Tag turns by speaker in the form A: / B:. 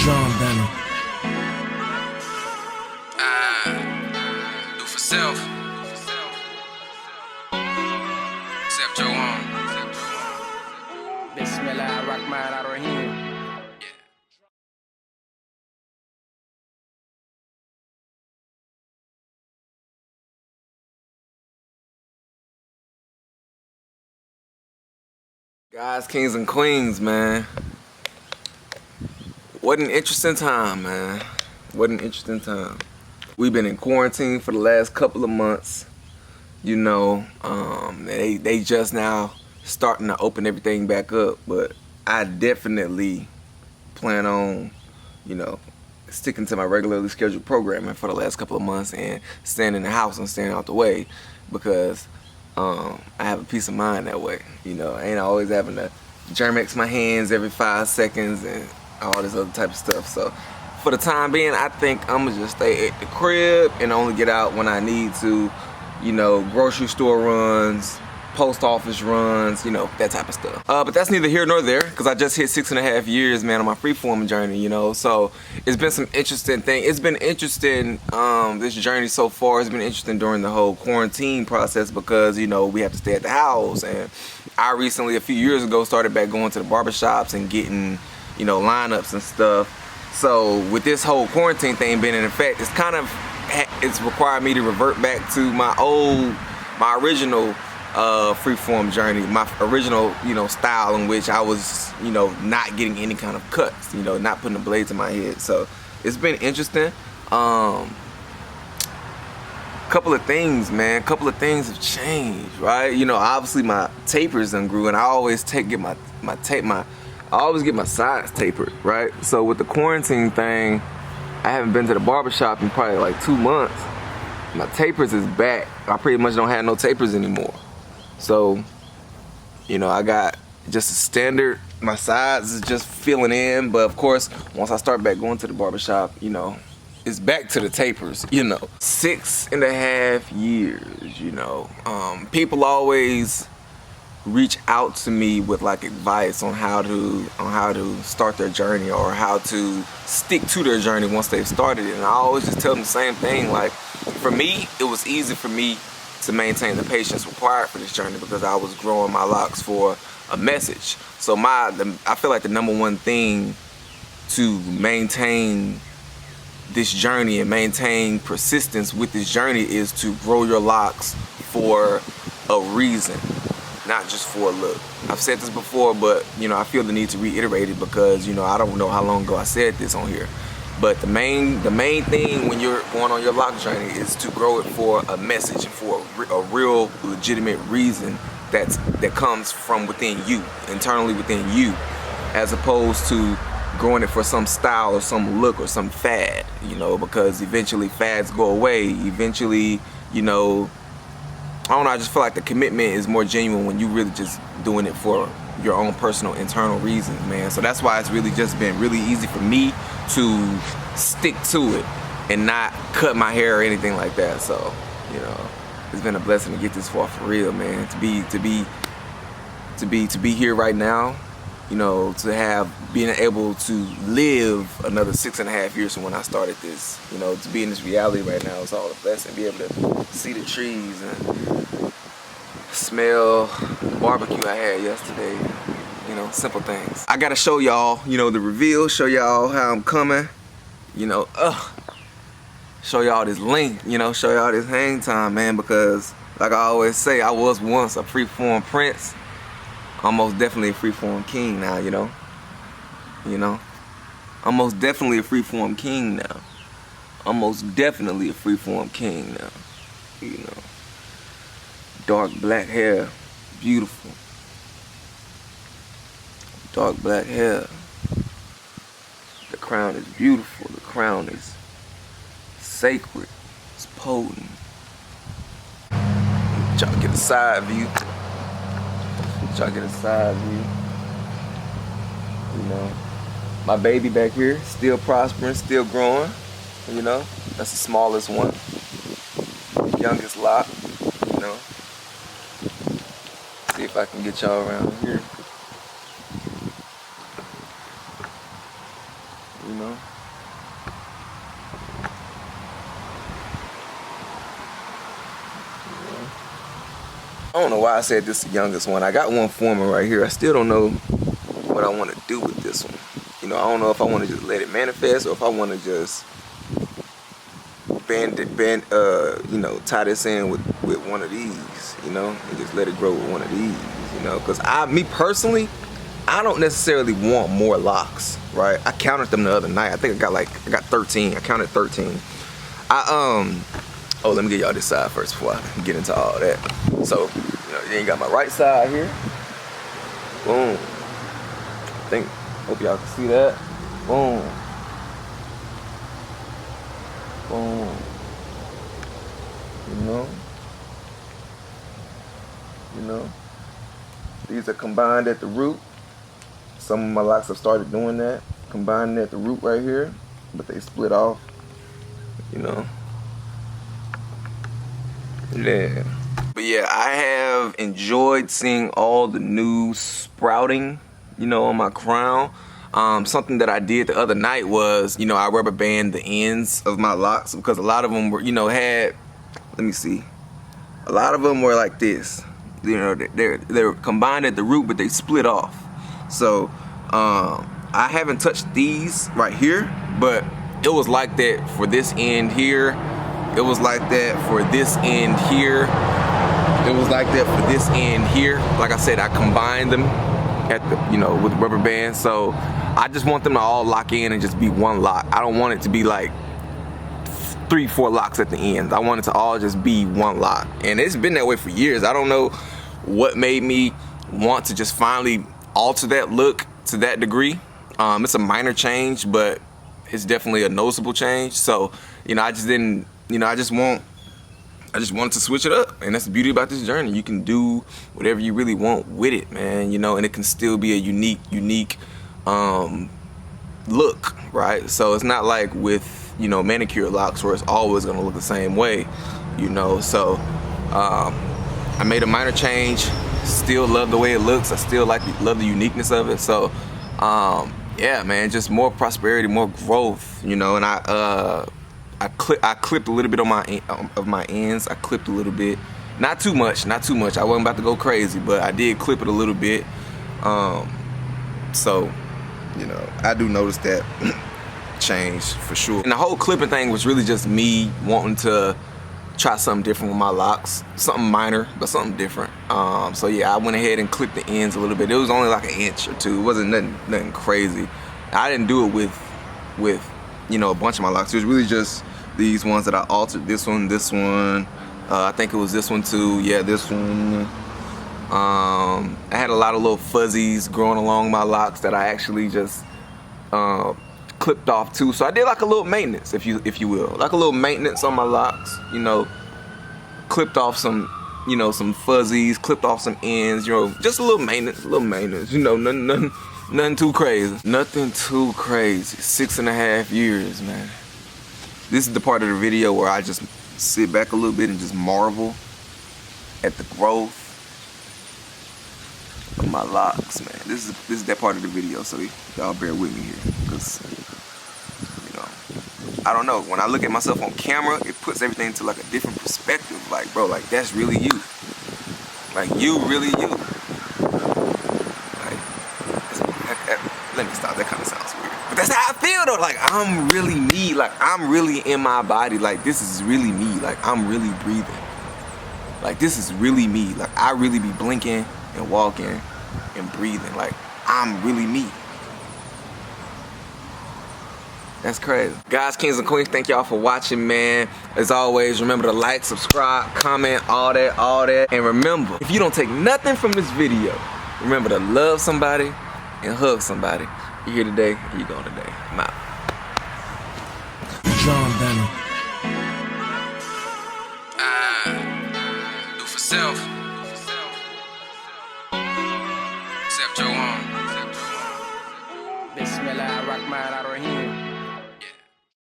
A: Do for self. Except your own. Bismillah, Rahman Ar-Rahim.
B: Guys, kings and queens, man. What an interesting time, man. What an interesting time. We've been in quarantine for the last couple of months. You know, they just now starting to open everything back up, but I definitely plan on, you know, sticking to my regularly scheduled programming for the last couple of months and staying in the house and staying out the way, because I have a peace of mind that way. You know, I ain't always having to Germex my hands every 5 seconds and all this other type of stuff. So for the time being, I think I'm gonna just stay at the crib and only get out when I need to. You know, grocery store runs, post office runs, you know, that type of stuff. But that's neither here nor there, because I just hit 6.5 years, man, on my freeform journey, you know. So it's been some interesting things. It's been interesting, this journey so far. It's been interesting during the whole quarantine process, because, you know, we have to stay at the house. And I recently, a few years ago, started back going to the barbershops and getting, you know, lineups and stuff. So with this whole quarantine thing being in effect, it's required me to revert back to my original freeform journey, my original, you know, style in which I was, you know, not getting any kind of cuts, you know, not putting the blades in my head. So it's been interesting. Couple of things, man. Couple of things have changed, right? You know, obviously my tapers done grew, and I always I always get my sides tapered, right? So with the quarantine thing, I haven't been to the barbershop in probably like 2 months. My tapers is back. I pretty much don't have no tapers anymore. So, you know, I got just a standard, my sides is just filling in, but of course, once I start back going to the barbershop, you know, it's back to the tapers, you know. 6.5 years, you know. People always reach out to me with like advice on how to start their journey, or how to stick to their journey once they've started it. And I always just tell them the same thing. Like, for me, it was easy for me to maintain the patience required for this journey, because I was growing my locks for a message. So I feel like the number one thing to maintain this journey and maintain persistence with this journey is to grow your locks for a reason, not just for a look. I've said this before, but, you know, I feel the need to reiterate it, because, you know, I don't know how long ago I said this on here. But the main thing when you're going on your lock journey is to grow it for a message and for a real legitimate reason that comes from within you, internally within you, as opposed to growing it for some style or some look or some fad, you know, because eventually fads go away. Eventually, you know, I don't know, I just feel like the commitment is more genuine when you really just doing it for your own personal internal reasons, man. So that's why it's really just been really easy for me to stick to it and not cut my hair or anything like that. So, you know, it's been a blessing to get this far for real, man. To be here right now, you know, to have being able to live another 6.5 years from when I started this, you know, to be in this reality right now is all a blessing. Be able to see the trees and smell the barbecue I had yesterday, you know, simple things. I gotta show y'all, you know, the reveal, show y'all how I'm coming, you know, show y'all this link, you know, show y'all this hang time, man, because like I always say, I was once a freeform prince. I'm most definitely a freeform king now, you know. I'm most definitely a freeform king now. I'm most definitely a freeform king now, you know. Dark black hair, beautiful. Dark black hair. The crown is beautiful. The crown is sacred. It's potent. Y'all get a side view. Y'all get a side view. You know, my baby back here, still prospering, still growing. You know, that's the smallest one. Youngest lot. You know. See if I can get y'all around here. You know. I don't know why I said this is the youngest one. I got one forming right here. I still don't know what I want to do with this one. You know, I don't know if I want to just let it manifest or if I want to just you know, tie this in with one of these, you know, and just let it grow with one of these, you know, because me personally, I don't necessarily want more locks, right? I counted them the other night. I think I got 13. I counted 13. Oh, let me get y'all this side first before I get into all that. So, you know, then you got my right side here. Boom. Hope y'all can see that. Boom. Boom. You know, these are combined at the root. Some of my locks have started doing that, combining at the root right here, but they split off, you know. Yeah. But yeah, I have enjoyed seeing all the new sprouting, you know, on my crown. Something that I did the other night was, you know, I rubber band the ends of my locks because a lot of them were, you know, let me see. A lot of them were like this. You know, they're combined at the root, but they split off. So I haven't touched these right here, but it was like that for this end here. It was like that for this end here. It was like that for this end here. Like I said, I combined them at the, you know, with rubber bands. So I just want them to all lock in and just be one lock. I don't want it to be like 3-4 locks at the end. I want it to all just be one lock. And it's been that way for years. I don't know what made me want to just finally alter that look to that degree. It's a minor change, but it's definitely a noticeable change. So, you know, I just didn't, you know, I just wanted to switch it up. And that's the beauty about this journey. You can do whatever you really want with it, man, you know, and it can still be a unique look, right? So it's not like with, you know, manicure locks where it's always gonna look the same way, you know. So I made a minor change, still love the way it looks. I still love the uniqueness of it. So yeah, man, just more prosperity, more growth, you know. And I clipped a little bit on my ends. I clipped a little bit, not too much. I wasn't about to go crazy, but I did clip it a little bit. So, you know, I do notice that change for sure. And the whole clipping thing was really just me wanting to try something different with my locks, something minor, but something different. So yeah, I went ahead and clipped the ends a little bit. It was only like an inch or two. It wasn't nothing crazy. I didn't do it with you know, a bunch of my locks. It was really just these ones that I altered. This one. I think it was this one too. Yeah, this one. I had a lot of little fuzzies growing along my locks that I actually just clipped off too. So I did like a little maintenance, if you will, like a little maintenance on my locks. You know, clipped off some, you know, some fuzzies, clipped off some ends. You know, just a little maintenance. You know, nothing too crazy. Nothing too crazy. 6.5 years, man. This is the part of the video where I just sit back a little bit and just marvel at the growth of my locks, man. This is that part of the video, so y'all bear with me here, because, you know, I don't know. When I look at myself on camera, it puts everything into like a different perspective. Like, bro, like that's really you. Like you, really you. Like, let me stop. That kind of sounds weird, but that's how I feel though. Like I'm really me. Like I'm really in my body. Like this is really me. Like I'm really breathing. Like this is really me. Like I really be blinking and walking and breathing. Like I'm really me. That's crazy. Guys, kings and queens, thank y'all for watching, man. As always, remember to like, subscribe, comment, all that. And remember, if you don't take nothing from this video, remember to love somebody and hug somebody. You're here today, you're gone today. I'm out.
A: Do for self. Except your own. Bismillah, Rahman, Ar-Rahim.